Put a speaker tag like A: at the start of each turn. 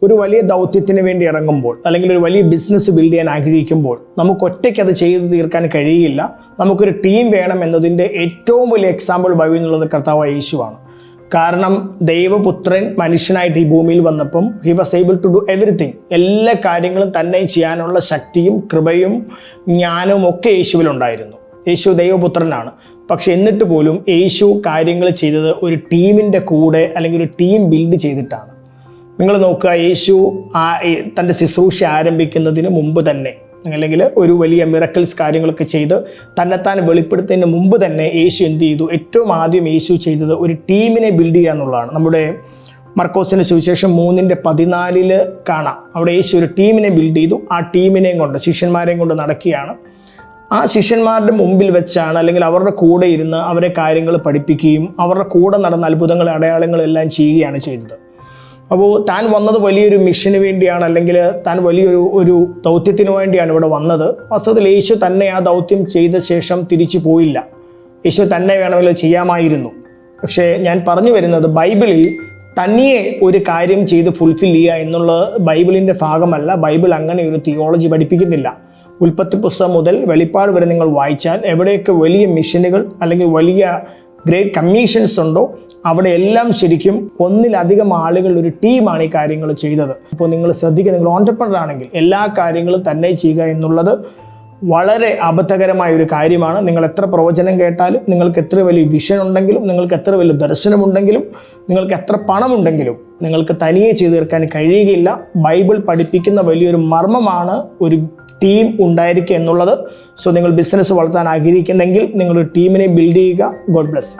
A: ഒരു വലിയ ദൗത്യത്തിന് വേണ്ടി ഇറങ്ങുമ്പോൾ അല്ലെങ്കിൽ ഒരു വലിയ ബിസിനസ് ബിൽഡ് ചെയ്യാൻ ആഗ്രഹിക്കുമ്പോൾ നമുക്ക് ഒറ്റയ്ക്ക് അത് ചെയ്തു തീർക്കാൻ കഴിയില്ല. നമുക്കൊരു ടീം വേണം എന്നതിൻ്റെ ഏറ്റവും വലിയ എക്സാമ്പിൾ ബൈബിളിൽ നിന്നുള്ളത് കർത്താവായ യേശുവാണ്. കാരണം ദൈവപുത്രൻ മനുഷ്യനായിട്ട് ഈ ഭൂമിയിൽ വന്നപ്പം he was able to do everything. എല്ലാ കാര്യങ്ങളും തന്നെ ചെയ്യാനുള്ള ശക്തിയും കൃപയും ജ്ഞാനവും ഒക്കെ യേശുവിലുണ്ടായിരുന്നു. യേശു ദൈവപുത്രനാണ്. പക്ഷെ എന്നിട്ട് പോലും യേശു കാര്യങ്ങൾ ചെയ്തത് ഒരു ടീമിൻ്റെ കൂടെ അല്ലെങ്കിൽ ഒരു ടീം ബിൽഡ് ചെയ്തിട്ടാണ്. നിങ്ങൾ നോക്കുക, യേശു തൻ്റെ ശുശ്രൂഷ ആരംഭിക്കുന്നതിന് മുമ്പ് തന്നെ അല്ലെങ്കിൽ ഒരു വലിയ മിറക്കിൾസ് കാര്യങ്ങളൊക്കെ ചെയ്ത് തന്നെത്താൻ വെളിപ്പെടുത്തുന്നതിന് മുമ്പ് തന്നെ യേശു എന്ത് ചെയ്തു? ഏറ്റവും ആദ്യം യേശു ചെയ്തത് ഒരു ടീമിനെ ബിൽഡ് ചെയ്യുക എന്നുള്ളതാണ്. നമ്മുടെ മർക്കോസിൻ്റെ സുവിശേഷം 3:14 കാണാം. അവിടെ യേശു ഒരു ടീമിനെ ബിൽഡ് ചെയ്തു. ആ ടീമിനെയും കൊണ്ട്, ശിഷ്യന്മാരെയും കൊണ്ട് നടക്കുകയാണ്. ആ ശിഷ്യന്മാരുടെ മുമ്പിൽ വെച്ചാണ് അല്ലെങ്കിൽ അവരുടെ കൂടെ ഇരുന്ന് അവരെ കാര്യങ്ങൾ പഠിപ്പിക്കുകയും അവരുടെ കൂടെ നടന്ന അത്ഭുതങ്ങളും അടയാളങ്ങളും എല്ലാം ചെയ്യുകയാണ് ചെയ്തത്. അപ്പോൾ താൻ വന്നത് വലിയൊരു മിഷന് വേണ്ടിയാണ്, അല്ലെങ്കിൽ താൻ വലിയൊരു ദൗത്യത്തിന് വേണ്ടിയാണ് ഇവിടെ വന്നത്. വാസ്തവത്തിൽ യേശു തന്നെ ആ ദൗത്യം ചെയ്ത ശേഷം തിരിച്ചു പോയില്ല. യേശു തന്നെ വേണമെങ്കിൽ ചെയ്യാമായിരുന്നു. പക്ഷേ ഞാൻ പറഞ്ഞു വരുന്നത്, ബൈബിളിൽ തനിയെ ഒരു കാര്യം ചെയ്ത് ഫുൾഫിൽ ചെയ്യുക എന്നുള്ളത് ബൈബിളിൻ്റെ ഭാഗമല്ല. ബൈബിൾ അങ്ങനെ ഒരു തിയോളജി പഠിപ്പിക്കുന്നില്ല. ഉൽപ്പത്തി പുസ്തകം മുതൽ വെളിപ്പാട് വരെ നിങ്ങൾ വായിച്ചാൽ എവിടെയൊക്കെ വലിയ മിഷനുകൾ അല്ലെങ്കിൽ വലിയ ഗ്രേറ്റ് കമ്മീഷൻസ് ഉണ്ടോ അവിടെ എല്ലാം ശരിക്കും ഒന്നിലധികം ആളുകൾ, ഒരു ടീമാണ് ഈ കാര്യങ്ങൾ ചെയ്തത്. അപ്പോൾ നിങ്ങൾ ശ്രദ്ധിക്കുക, നിങ്ങൾ ഓൺട്രപ്രണർ ആണെങ്കിൽ എല്ലാ കാര്യങ്ങളും തന്നെ ചെയ്യുക എന്നുള്ളത് വളരെ അബദ്ധകരമായ ഒരു കാര്യമാണ്. നിങ്ങൾ എത്ര പ്രവചനം കേട്ടാലും, നിങ്ങൾക്ക് എത്ര വലിയ വിഷൻ ഉണ്ടെങ്കിലും, നിങ്ങൾക്ക് എത്ര വലിയ ദർശനമുണ്ടെങ്കിലും, നിങ്ങൾക്ക് എത്ര പണമുണ്ടെങ്കിലും നിങ്ങൾക്ക് തനിയെ ചെയ്തു തീർക്കാൻ കഴിയുകയില്ല. ബൈബിൾ പഠിപ്പിക്കുന്ന വലിയൊരു മർമ്മമാണ് ഒരു ടീം ഉണ്ടായിരിക്കുക എന്നുള്ളത്. സോ നിങ്ങൾ ബിസിനസ് വളർത്താൻ ആഗ്രഹിക്കുന്നെങ്കിൽ നിങ്ങളൊരു ടീമിനെ ബിൽഡ് ചെയ്യുക. God bless.